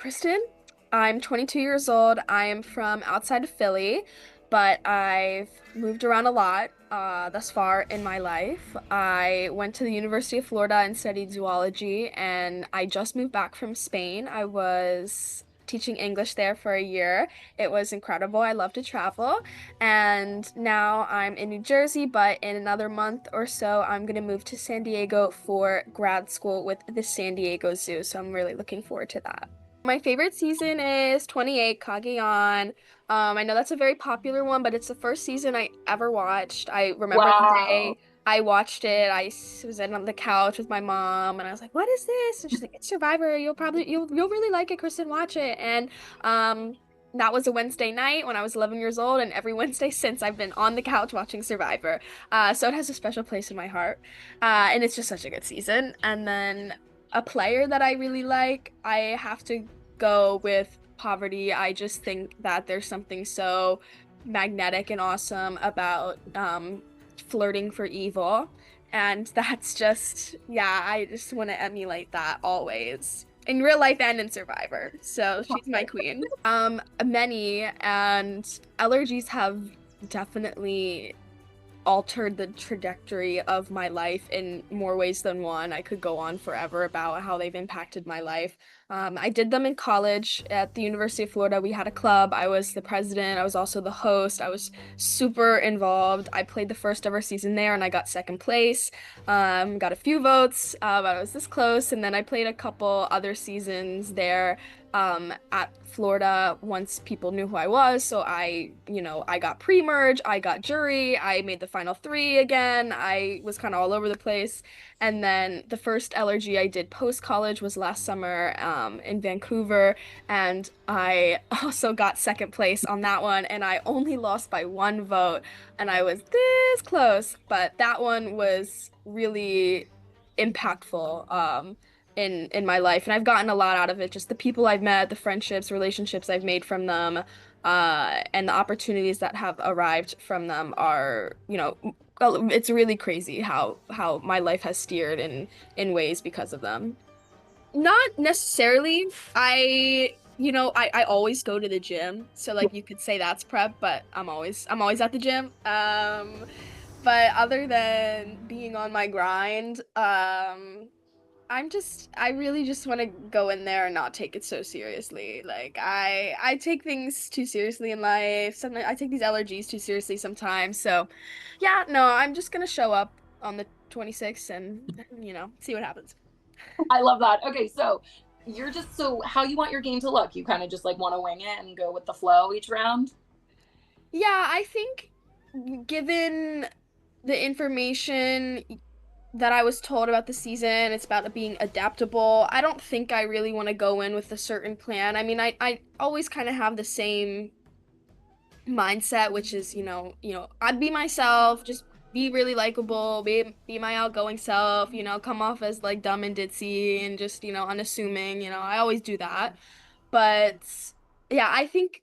Kristin. I'm 22 years old. I am from outside of Philly, but I've moved around a lot thus far in my life. I went to the University of Florida and studied zoology, and I just moved back from Spain. I was teaching English there for a year. It was incredible. I love to travel. And now I'm in New Jersey, but in another month or so, I'm going to move to San Diego for grad school with the San Diego Zoo. So I'm really looking forward to that. My favorite season is 28, Kageyaan. I know that's a very popular one, but it's the first season I ever watched. I remember the Wow. day I watched it. Was in on the couch with my mom, and I was like, "What is this?" And she's like, "It's Survivor. You'll really like it, Kristen. Watch it." And that was a Wednesday night when I was 11 years old, and every Wednesday since I've been on the couch watching Survivor. So it has a special place in my heart, and it's just such a good season. And then a player that I really like, I have to go with Poverty. I just think that there's something so magnetic and awesome about flirting for evil. And that's just, yeah, I just want to emulate that always. In real life and in Survivor. So she's my queen. Many and allergies have definitely altered the trajectory of my life in more ways than one. I could go on forever about how they've impacted my life. I did them in college at the University of Florida. We had a club. I was the president. I was also the host. I was super involved. I played the first ever season there and I got second place. Got a few votes, but I was this close. And then I played a couple other seasons there at Florida once people knew who I was. So I got pre-merge, I got jury, I made the final three again. I was kind of all over the place. And then the first LRG I did post-college was last summer in Vancouver, and I also got second place on that one, and I only lost by one vote, and I was this close, but that one was really impactful. In my life, and I've gotten a lot out of it, just the people I've met, the friendships, relationships I've made from them, and the opportunities that have arrived from them are, it's really crazy how my life has steered in ways because of them. Not necessarily. I always go to the gym, so like you could say that's prep, but I'm always at the gym. But other than being on my grind, I really just want to go in there and not take it so seriously. Like I take things too seriously in life. Sometimes I take these allergies too seriously sometimes. So, yeah, no, I'm just gonna show up on the 26th and see what happens. I love that. Okay, so you're just so how you want your game to look. You kind of just like want to wing it and go with the flow each round. Yeah, I think given the information that I was told about the season, it's about it being adaptable. I don't think I really want to go in with a certain plan. I mean, I always kind of have the same mindset, which is, I'd be myself, just be really likable, be my outgoing self, come off as like dumb and ditzy and just, unassuming, I always do that. But yeah, I think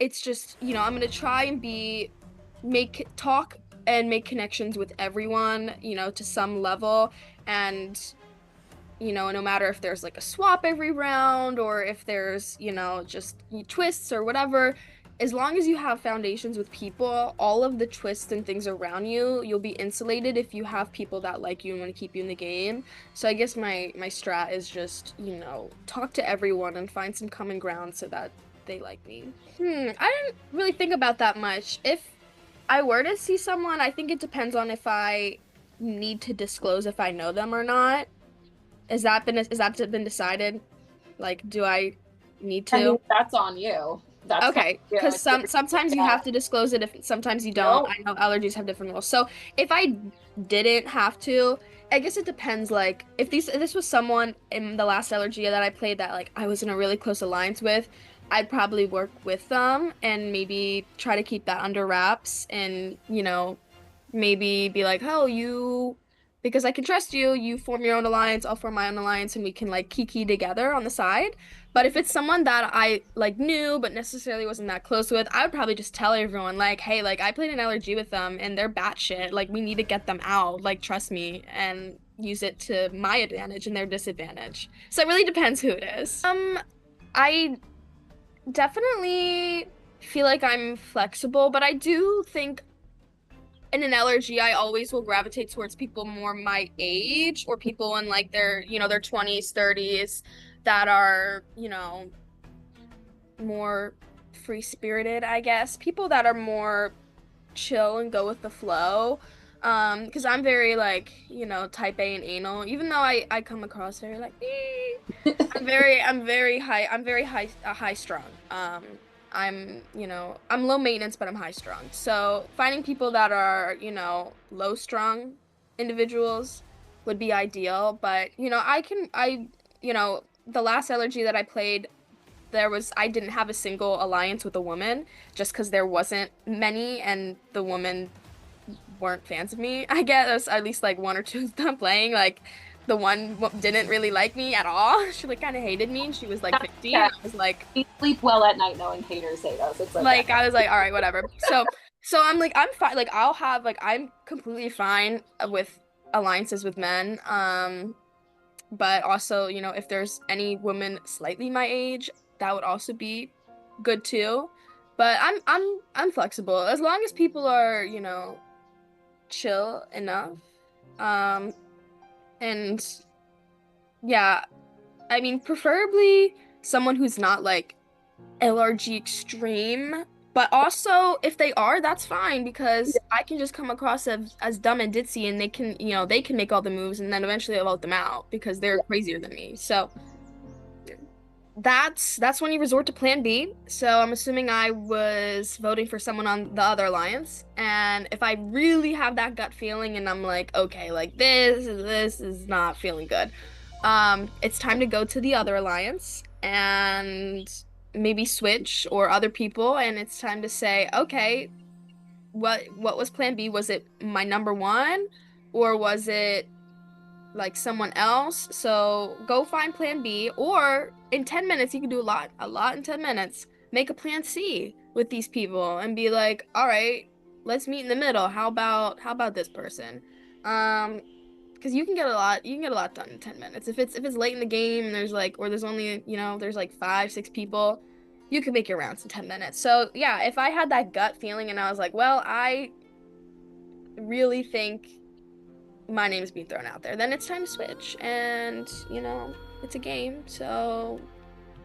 it's just, I'm gonna try and make talk and make connections with everyone, to some level. And, no matter if there's like a swap every round or if there's, just twists or whatever, as long as you have foundations with people, all of the twists and things around you, you'll be insulated if you have people that like you and want to keep you in the game. So I guess my strat is just, talk to everyone and find some common ground so that they like me. I didn't really think about that much. If I were to see someone, I think it depends on if I need to disclose if I know them or not. Has that been decided? Like, do I need I mean, to? that's on you. That's fine. Okay, You know, because it's your sometimes you yeah. have to disclose it if sometimes you don't. No, I know allergies have different rules. So if I didn't have to, I guess it depends. Like if this was someone in the last allergy that I played that like I was in a really close alliance with, I'd probably work with them and maybe try to keep that under wraps and maybe be like, oh, because I can trust you, you form your own alliance, I'll form my own alliance, and we can like kiki together on the side. But if it's someone that I like knew but necessarily wasn't that close with, I would probably just tell everyone like, hey, like I played an LRG with them and they're batshit. Like we need to get them out. Like trust me and use it to my advantage and their disadvantage. So it really depends who it is. I definitely feel like I'm flexible, but I do think in an allergy, I always will gravitate towards people more my age or people in like their 20s, 30s that are, more free-spirited, I guess. People that are more chill and go with the flow. Because I'm very like, type A and anal, even though I come across very like, I'm very high strung. I'm low maintenance, but I'm high strung. So finding people that are, low strung individuals would be ideal. But, the last allergy that I played, I didn't have a single alliance with a woman just because there wasn't many and the women weren't fans of me. I guess at least like one or two of them playing. Like the one didn't really like me at all. She like kind of hated me and she was like That's 50 okay. and I was like We sleep well at night knowing haters hate us. It's okay. I was like all right, whatever. So I'm like I'm fine. Like I'm completely fine with alliances with men. But also, if there's any woman slightly my age, that would also be good too. But I'm flexible as long as people are, chill enough. Um, and yeah, I mean, preferably someone who's not like LRG extreme, but also if they are, that's fine because I can just come across as dumb and ditzy and they can make all the moves and then eventually I'll vote them out because they're Yeah. crazier than me. So that's when you resort to plan B. So I'm assuming I was voting for someone on the other alliance. And if I really have that gut feeling and I'm like, okay, like this is not feeling good. It's time to go to the other alliance and maybe switch or other people and it's time to say, okay, what was plan B? Was it my number one or was it like someone else? So go find plan B, or in 10 minutes, you can do a lot in 10 minutes. Make a plan C with these people and be like, all right, let's meet in the middle. How about this person? Because you can get a lot done in 10 minutes. If it's late in the game and there's only, there's like five, six people, you can make your rounds in 10 minutes. So yeah, if I had that gut feeling and I was like, well, I really think my name is being thrown out there, then it's time to switch. And, it's a game. So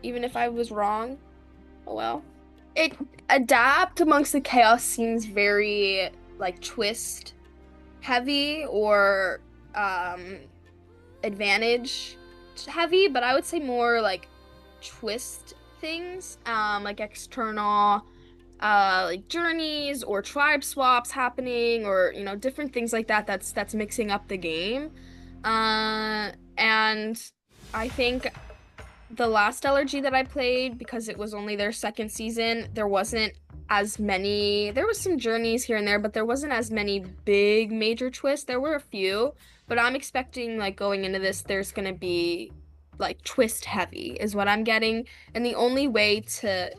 even if I was wrong, oh well. It adapt amongst the chaos seems very like twist heavy or um advantage heavy, but I would say more like twist things, like external like journeys or tribe swaps happening or different things like that that's mixing up the game. And I think the last LRG that I played, because it was only their second season, there wasn't as many. There was some journeys here and there, but there wasn't as many big major twists. There were a few, but I'm expecting like going into this, there's gonna be like twist heavy is what I'm getting. And the only way to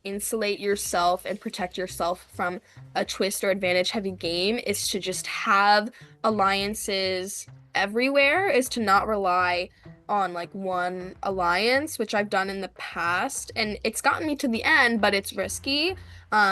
insulate yourself and protect yourself from a twist or advantage heavy game is to just have alliances everywhere, is to not rely on like one alliance, which I've done in the past, and it's gotten me to the end, but it's risky.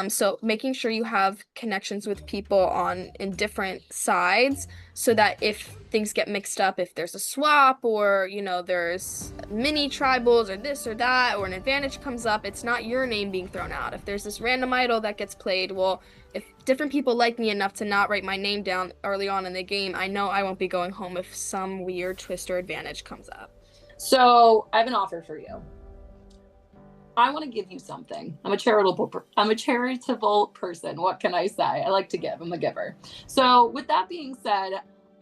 So making sure you have connections with people on in different sides so that if things get mixed up, if there's a swap or there's mini tribals or this or that, or an advantage comes up, it's not your name being thrown out. If there's this random idol that gets played, well, if different people like me enough to not write my name down early on in the game, I know I won't be going home if some weird twist or advantage comes up. So I have an offer for you. I want to give you something. I'm a charitable person. What can I say? I like to give. I'm a giver. So with that being said,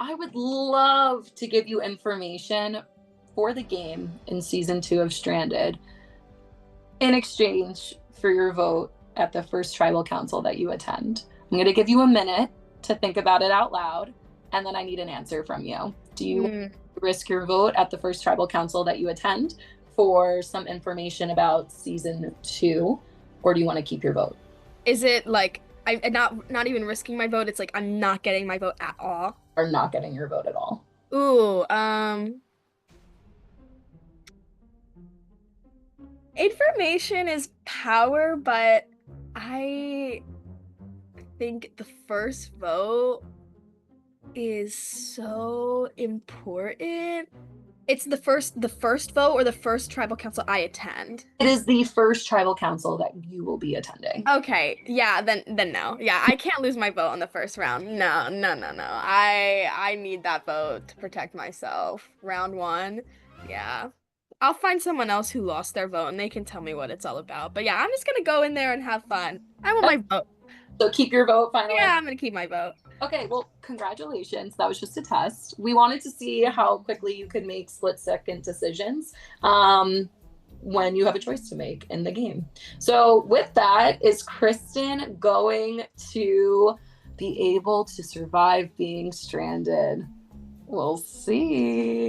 I would love to give you information for the game in season 2 of Stranded in exchange for your vote at the first tribal council that you attend. I'm going to give you a minute to think about it out loud, and then I need an answer from you. Do you risk your vote at the first tribal council that you attend for some information about season 2, or do you want to keep your vote? Is it like I'm not even risking my vote? It's like I'm not getting my vote at all. Or not getting your vote at all? Ooh, Information is power, but I think the first vote is so important. It's the first vote or the first tribal council I attend. It is the first tribal council that you will be attending. Okay, yeah, then no. Yeah, I can't lose my vote in the first round. No, no, no, no. I need that vote to protect myself. Round one. Yeah. I'll find someone else who lost their vote and they can tell me what it's all about. But yeah, I'm just gonna go in there and have fun. I want my vote. So keep your vote finally. Yeah, I'm gonna keep my vote. Okay, well, congratulations. That was just a test. We wanted to see how quickly you could make split-second decisions when you have a choice to make in the game. So with that, is Kristin going to be able to survive being stranded? We'll see.